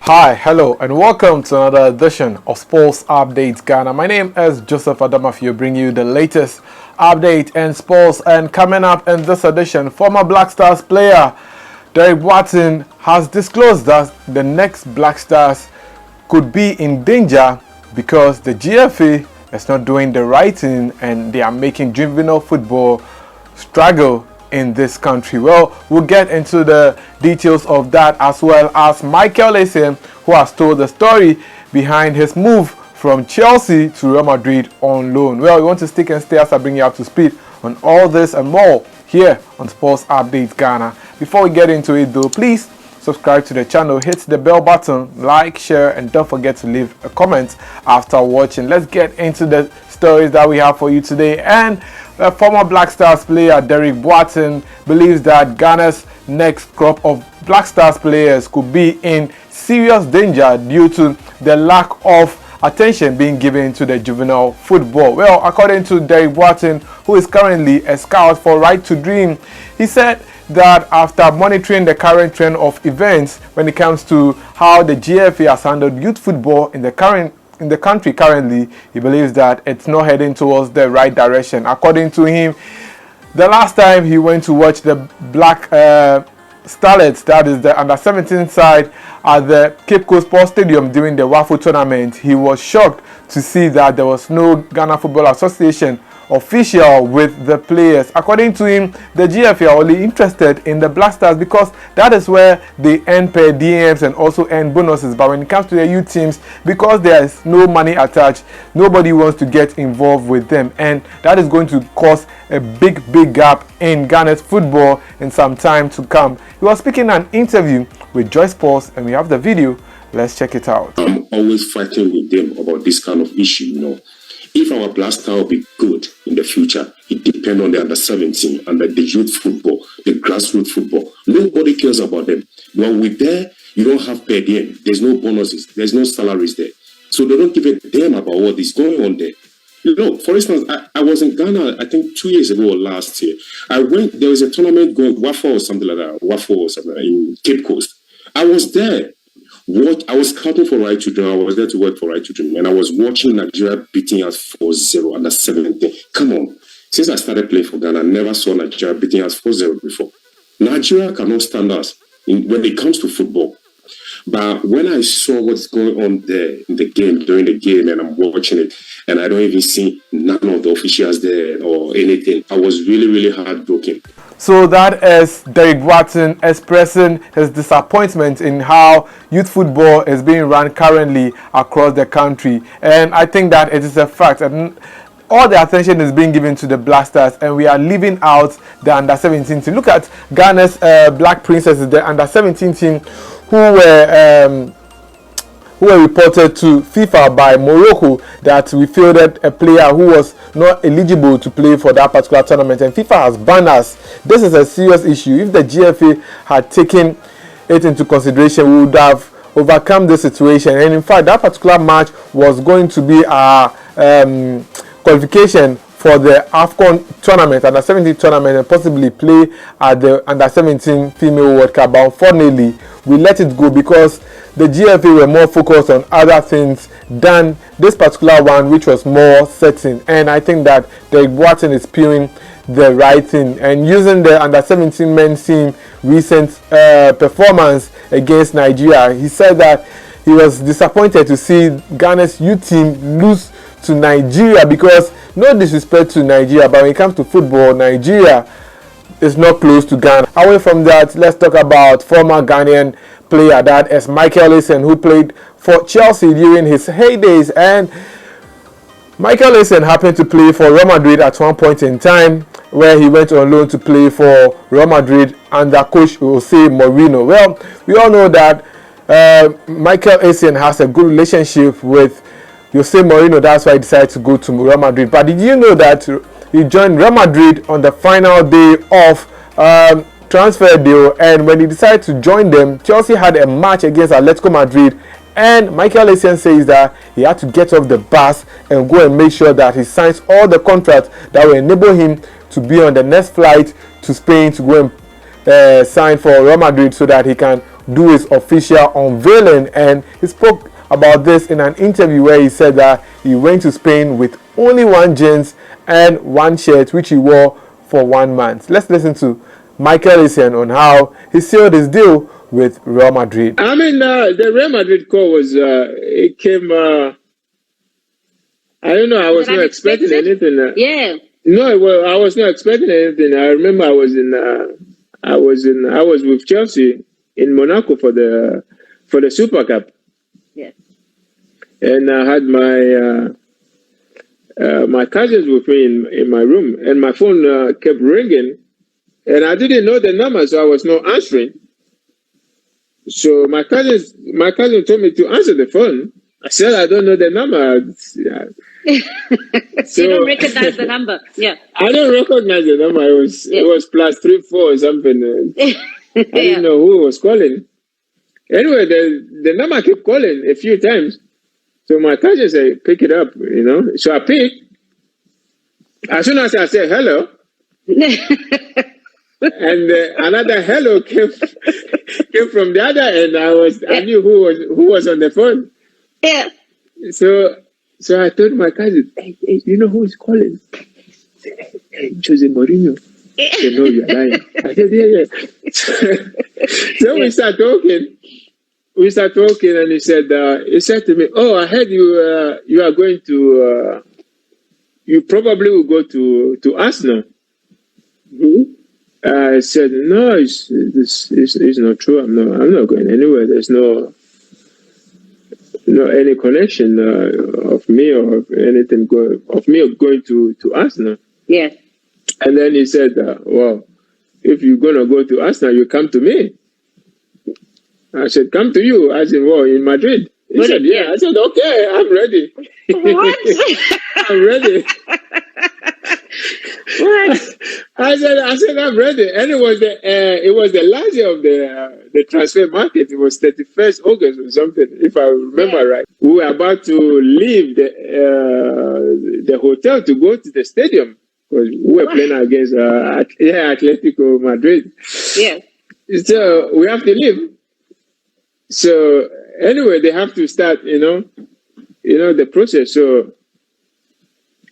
Hi, hello, and welcome to another edition of Sports Updates Ghana. My name is Joseph Adamafio, bringing you the latest update in sports. And coming up in this edition, former Black Stars player Derek Boateng has disclosed that the next Black Stars could be in danger because the GFA is not doing the right thing and they are making juvenile football struggle in this country. Well, we'll get into the details of that, as well as Michael Essien, who has told the story behind his move from Chelsea to Real Madrid on loan. Well, we want to stick and stay as I bring you up to speed on all this and more here on Sports Updates Ghana. Before we get into it though, please subscribe to the channel, hit the bell button, like, share, and don't forget to leave a comment after watching. Let's get into the stories that we have for you today. And former Black Stars player Derek Boateng believes that Ghana's next crop of Black Stars players could be in serious danger due to the lack of attention being given to the juvenile football. Well, according to Derek Boateng, who is currently a scout for Right to Dream, he said that after monitoring the current trend of events when it comes to how the GFA has handled youth football in the country currently, he believes that it's not heading towards the right direction. According to him, the last time he went to watch the Black Starlets, that is the under-17 side, at the Cape Coast Sports Stadium during the WAFO tournament, he was shocked to see that there was no Ghana Football Association official with the players. According to him, the GFA are only interested in the Black Stars because that is where they earn per DMs and also earn bonuses. But when it comes to the youth teams, because there is no money attached, nobody wants to get involved with them, and that is going to cause a big gap in Ghana's football in some time to come. He was speaking in an interview with Joyce Sports, and we have the video. Let's check it out. I'm always fighting with them about this kind of issue, If our Black Star will be good in the future, it depends on the under-17 and the youth football, the grassroots football. Nobody cares about them. When we're there, you don't have per diem. There's no bonuses. There's no salaries there. So they don't give a damn about what is going on there. For instance, I was in Ghana, I think 2 years ago or last year. There was a tournament going, WAFO or something like that, WAFO or something in Cape Coast. I was there. I was scouting for Right to Dream. I was there to work for Right to Dream, and I was watching Nigeria beating us 4-0 under 17. Come on. Since I started playing for Ghana, I never saw Nigeria beating us 4-0 before. Nigeria cannot stand us when it comes to football. But when I saw what's going on there in the game, during the game, and I'm watching it, and I don't even see none of the officials there or anything, I was really heartbroken. So that is Derek Boateng expressing his disappointment in how youth football is being run currently across the country. And I think that it is a fact. And all the attention is being given to the Black Stars, and we are leaving out the under-17 team. Look at Ghana's Black Princesses, the under-17 team, who were reported to FIFA by Morocco that we fielded a player who was not eligible to play for that particular tournament, and FIFA has banned us. This is a serious issue. If the GFA had taken it into consideration, we would have overcome the situation. And in fact, that particular match was going to be our qualification for the AFCON tournament, under-17 tournament, and possibly play at the under-17 female World Cup. But unfortunately, we let it go because the GFA were more focused on other things than this particular one, which was more certain. And I think that Derek Boateng is doing the right thing and using the under-17 men's team recent performance against Nigeria. He said that he was disappointed to see Ghana's youth team lose to Nigeria because, no disrespect to Nigeria, but when it comes to football, Nigeria is not close to Ghana. Away from that, let's talk about former Ghanaian player, that is Michael Essien, who played for Chelsea during his heydays. And Michael Essien happened to play for Real Madrid at one point in time, where he went on loan to play for Real Madrid under coach Jose Mourinho. Well, we all know that Michael Essien has a good relationship with Jose Mourinho. That's why he decided to go to Real Madrid. But did you know that he joined Real Madrid on the final day of transfer deal, and when he decided to join them, Chelsea had a match against Atletico Madrid, and Michael Essien says that he had to get off the bus and go and make sure that he signs all the contracts that will enable him to be on the next flight to Spain to go and sign for Real Madrid so that he can do his official unveiling, and he spoke about this in an interview where he said that he went to Spain with only one jeans and one shirt which he wore for 1 month. Let's listen to Michael Essien on how he sealed his deal with Real Madrid. I mean, the Real Madrid call was, it came, I don't know, I was not expecting anything. Yeah. No, well, I was not expecting anything. I remember I was with Chelsea in Monaco for the Super Cup. Yeah. And I had my cousins with me in my room, and my phone kept ringing, and I didn't know the number, so I was not answering. So my cousin told me to answer the phone. I said I don't know the number. So you don't recognize the number. Yeah. I don't recognize the number. It was +34 or something. I didn't know who was calling. Anyway, the number kept calling a few times. So my cousin said, pick it up, you know. So I picked. As soon as I said hello, and another hello came from the other end. I knew who was on the phone. Yeah. So I told my cousin, hey, you know who is calling? Hey, Jose Mourinho. He said, no, you're lying. I said, yeah. So we start talking. And he said to me, oh, I heard you are going to you probably will go to Arsenal. Mm-hmm. I said, no, it's not true. I'm not going anywhere. There's no any connection of me or anything going to Arsenal. Yeah. And then he said, well, if you're gonna go to Arsenal, you come to me. I said, come to you, as in well, in Madrid. He said, yeah. I said, okay, I'm ready. What? I'm ready. What? I said, I'm ready. And it was the last year of the transfer market. It was 31st August or something, if I remember right. We were about to leave the hotel to go to the stadium because we were playing against Atletico Madrid. Yeah. So we have to leave. So anyway, they have to start, the process. So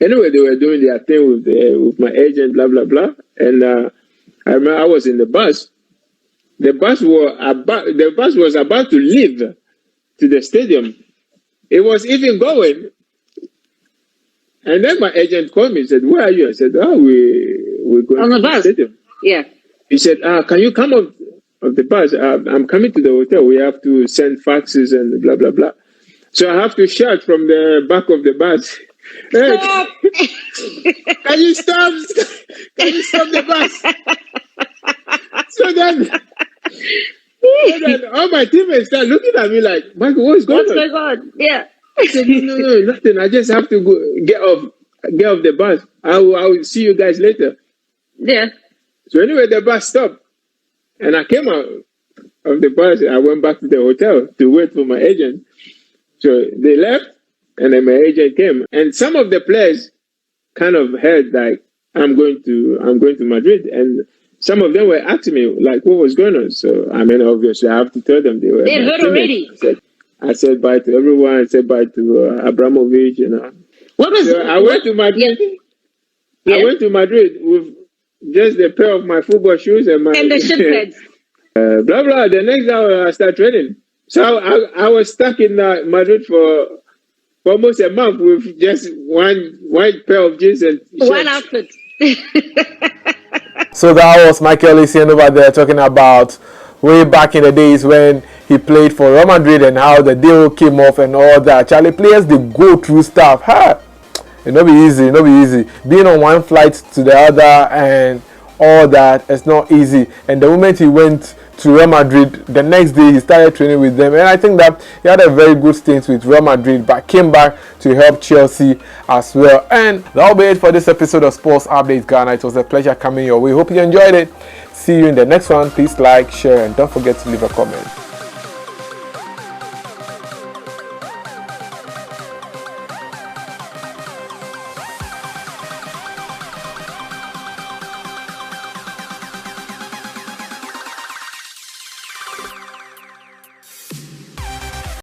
anyway, they were doing their thing with my agent, blah blah blah. And I remember I was in the bus. The bus was about to leave to the stadium. It was even going. And then my agent called me and said, "Where are you?" I said, "Oh, we're going on the to bus." the stadium. Yeah. He said, "Can you come up of the bus? I'm coming to the hotel. We have to send faxes and blah blah blah." So I have to shout from the back of the bus, "Hey, Stop. can you stop? Can you stop the bus?" So then all my teammates start looking at me like, "Michael, what's going on?" What's going on? Yeah. I said, no, nothing. I just have to go get off the bus. I will see you guys later. Yeah. So anyway, the bus stopped. And I came out of the bus. I went back to the hotel to wait for my agent. So they left, and then my agent came. And some of the players kind of heard like, I'm going to Madrid. And some of them were asking me like, what was going on? So I mean, obviously, I have to tell them they were. They heard already. I said bye to everyone. I said bye to Abramovich. What was? So I went to Madrid. Yeah. I went to Madrid with just a pair of my football shoes and the shin pads. Blah blah. The next day I started training. So I was stuck in Madrid for almost a month with just one white pair of jeans and shirts. One outfit. So that was Michael Essien over there talking about way back in the days when he played for Real Madrid and how the deal came off and all that. Charlie, players, they go through stuff. It not be easy. Being on one flight to the other and all that, it's not easy. And the moment he went to Real Madrid, the next day he started training with them. And I think that he had a very good stint with Real Madrid, but came back to help Chelsea as well. And that'll be it for this episode of Sports Update Ghana. It was a pleasure coming your way. Hope you enjoyed it. See you in the next one. Please like, share, and don't forget to leave a comment.